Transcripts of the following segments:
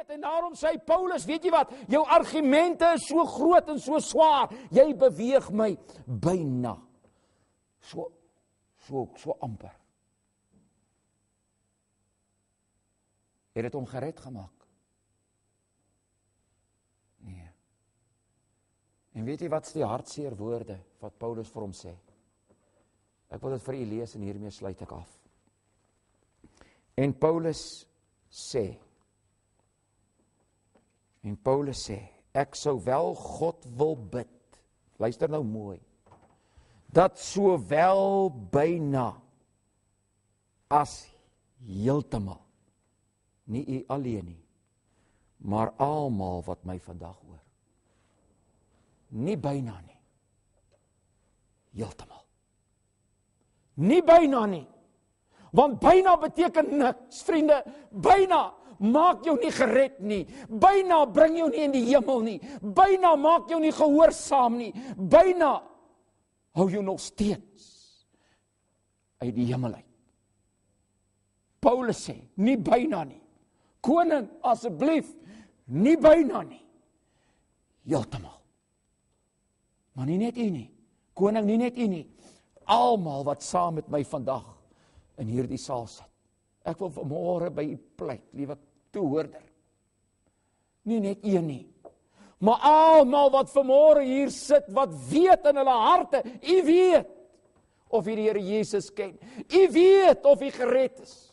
dit. En daarom sê Paulus, weet jy wat, jou argumente is so groot en so swaar, jy beweeg my byna. So amper. Het dit hom gered gemaak? Nee. En weet jy wat is die hartseer woorde wat Paulus vir hom sê? Ek wil dit vir u lees en hiermee sluit ek af. En Paulus sê, ek sou wel God wil bid, luister nou mooi, dat sowel byna as heeltemal, nie u alleen nie, maar almal wat my vandag hoor. Nie byna nie, heeltemal. Nie byna nie, want byna beteken niks, vriende, byna maak jou nie gered nie, byna bring jou nie in die hemel nie, byna maak jou nie gehoorsaam nie, byna hou jou nog steeds uit die hemel uit. Paulus sê, nie byna nie, koning, asseblief, nie byna nie, heeltemal. Maar nie net u nie, koning, nie net u nie, almal wat saam met my vandag in hierdie saal sit. Ek wil vanmôre by u pleit, liewe toehoorder. Nie net een nie, maar almal wat vanmôre hier sit, wat weet in hulle harte, u weet of u die Here Jesus ken. U weet of u gered is.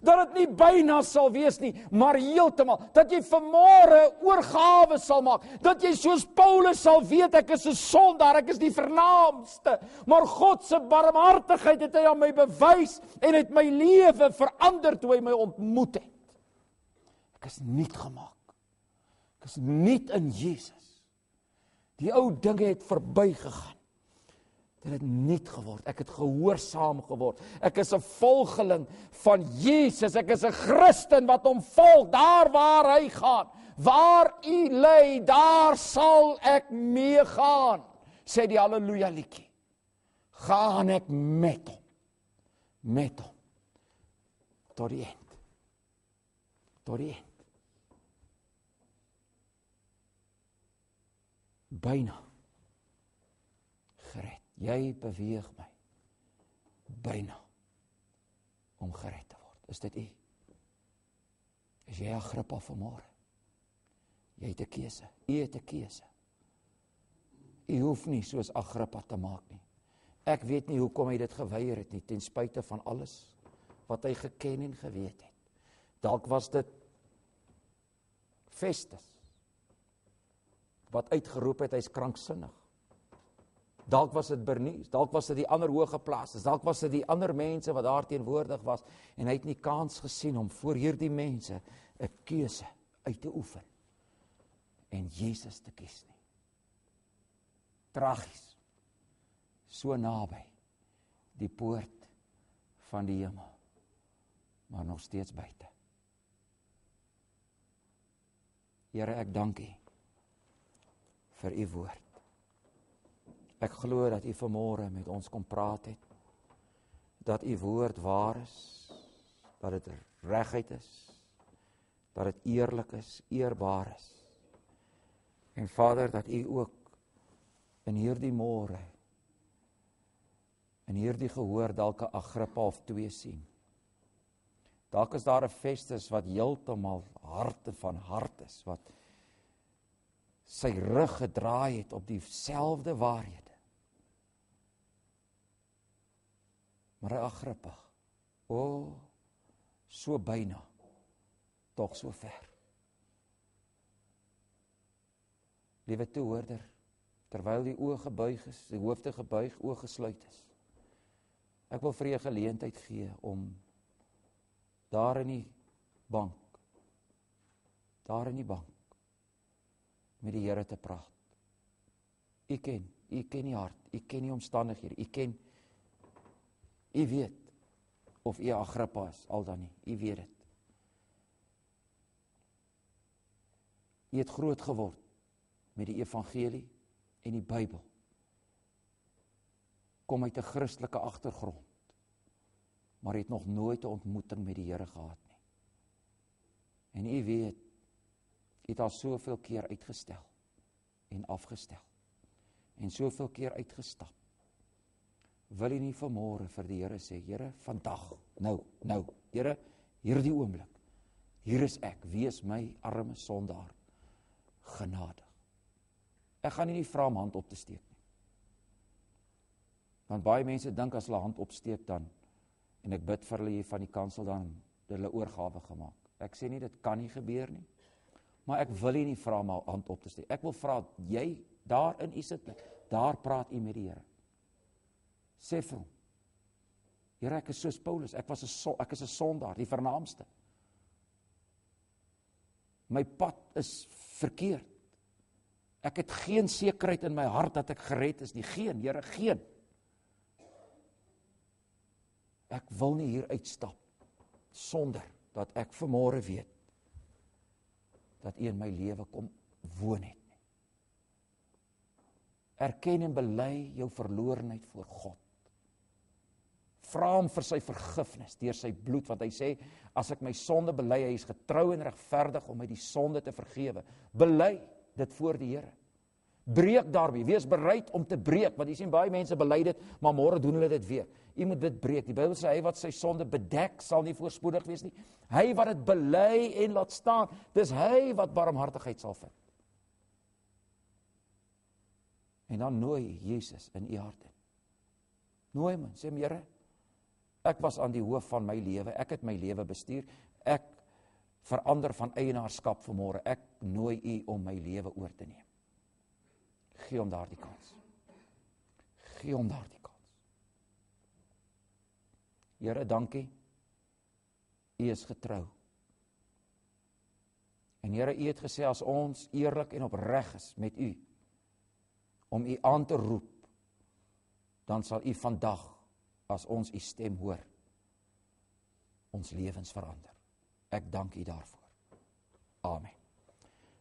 Dat dit nie byna sal wees nie, maar heeltemal. Dat jy vanmôre oorgawe sal maak. Dat jy soos Paulus sal weet, ek is 'n sondaar, ek is die vernaamste. Maar God se barmhartigheid het hy aan my bewys en het my lewe verander toe hy my ontmoet het. Ek is nuut gemaak. Ek is nuut in Jesus. Die ou dinge het verbygegaan. Dit het nuut geword, ek het gehoorsaam geword, ek is 'n volgeling van Jesus, ek is 'n Christen wat hom volg, daar waar hy gaan, waar u lei, daar sal ek meegaan, sê die Halleluja liedjie, gaan ek met hom, tot die eind, byna, gered. Jy beweeg my byna om gered te word. Is dit u? Is jy Agrippa vanmôre? Jy het 'n keuse. U het 'n keuse. U hoef nie soos Agrippa te maak nie. Ek weet nie hoekom hy dit geweier het nie, ten spyte van alles wat hy geken en geweet het. Dalk was dit Festus wat uitgeroep het, hy's kranksinnig. Dalk was dit Bernice, dalk was dit die ander hoëgeplaastes, dalk was dit die ander mense wat daar teenwoordig was, en hy het nie kans gesien om voor hierdie mense 'n keuse uit te oefen, en Jesus te kies nie. Tragies, so naby, die poort van die hemel, maar nog steeds buite. Here, ek dank u vir u woord. Ek glo dat u vanmôre met ons kom praat het, dat u woord waar is, dat dit regheid is, dat dit eerlik is, eerbaar is. En Vader, dat u ook in hierdie môre, in hierdie gehoor dalk 'n Agrippa of 2 sien. Dalk is daar 'n Festus wat heeltemal harte van hart is, wat sy rug gedraai het op dieselfde waarhede. Maar 'n Agrippa, so byna, tog so ver. Liewe toehoorder, terwyl die oë gebuig is, die hoofde gebuig, oë gesluit is, ek wil vir jou 'n geleentheid gee om daar in die bank, met die Here te praat. U ken die hart, u ken die omstandighede, u weet of u Agrippa is, al dan nie, u weet dit. U het groot geword met die evangelie en die Bybel. Kom uit 'n Christelike agtergrond, maar het nog nooit 'n ontmoeting met die Here gehad nie. En u weet Jy het al soveel keer uitgestel en afgestel en soveel keer uitgestap. Wil jy nie vanmôre vir die Here sê, Here, vandag, nou, Here, hierdie oomblik, hier is ek, wees my arme sondaar genadig. Ek gaan nie vra om hand op te steek nie. Want baie mense dink as hulle hand opsteek dan, en ek bid vir hulle hier van die kansel dan, hulle oorgawe gemaak. Ek sê nie, dit kan nie gebeur nie, maar ek wil nie vra om hand op te steek. Ek wil vra, jy, daar in u sitplek, daar praat u met die Here. Sê vir hom, Here, ek is soos Paulus, ek is 'n sondaar, die vernaamste. My pad is verkeerd. Ek het geen sekerheid in my hart dat ek gered is nie. Geen, Here, geen. Ek wil nie hier uitstap sonder dat ek vanmôre weet dat U in my lewe kom woon het. Erken en bely jou verlorenheid voor God. Vra hom vir sy vergifnis deur sy bloed, want hy sê, as ek my sonde bely, hy is getrou en regverdig om my die sonde te vergewe. Bely dit voor die Here. Breek daarby, wees bereid om te breek, want jy sien baie mense bely dit, maar môre doen hulle dit weer. Jy moet dit breek. Die Bybel sê, hy wat sy sonde bedek, sal nie voorspoedig wees nie. Hy wat dit bely en laat staan, dis hy wat barmhartigheid sal vind. En dan nooi Jesus in u hart in. Nooi hom, sê hom, Here, ek was aan die hoof van my lewe, ek het my lewe bestuur, ek verander van eienaarskap vanmôre, ek nooi u om my lewe oor te neem. Gee hom daardie kans. Gee hom daardie kans. Here, dankie, u is getrou. En Here, u het gesê, as ons eerlik en opreg is met u, om u aan te roep, dan sal u vandag, as ons u stem hoor, ons lewens verander. Ek dank u daarvoor. Amen.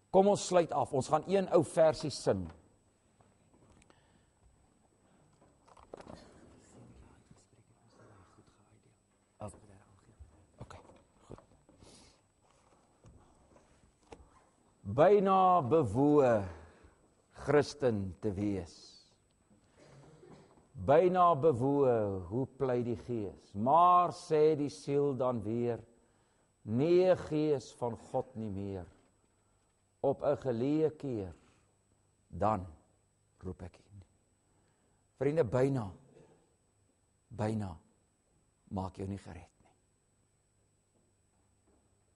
Kom ons sluit af, ons gaan een ou versie sing. Okay, goed. Byna bewoe Christen te wees. Byna bewoe, hoe pleit die Gees, maar sê die siel dan weer, nee Gees van God nie meer, op 'n geleë keer, dan roep ek u. Vriende, byna maak jou nie gered nie.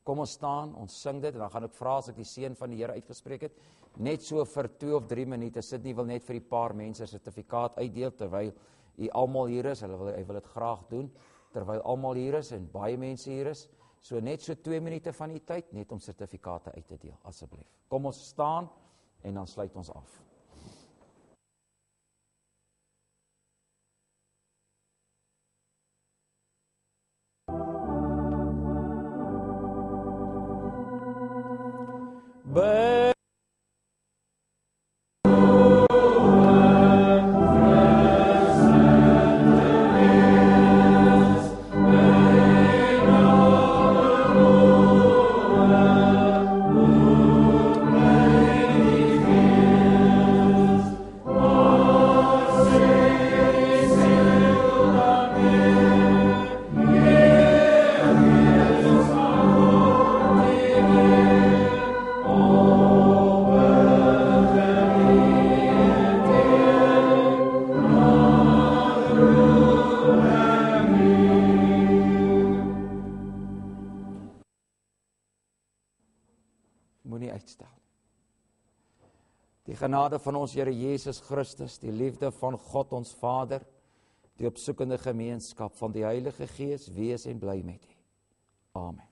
Kom ons staan, ons sing dit, en dan gaan ek vra as ek die seën van die Here uitgespreek het, net so vir 2 of 3 minute, sit nie, wil net vir die paar mense sertifikaat uitdeel, terwyl u almal hier is, hy wil dit graag doen, terwyl almal hier is, en baie mense hier is, so net so 2 minute van u tyd, net om sertifikate uit te deel, asseblief. Kom ons staan, en dan sluit ons af. Moenie uitstel. Die genade van ons Here Jesus Christus, die liefde van God ons Vader, die opsoekende gemeenskap van die Heilige Gees, wees en bly met u. Amen.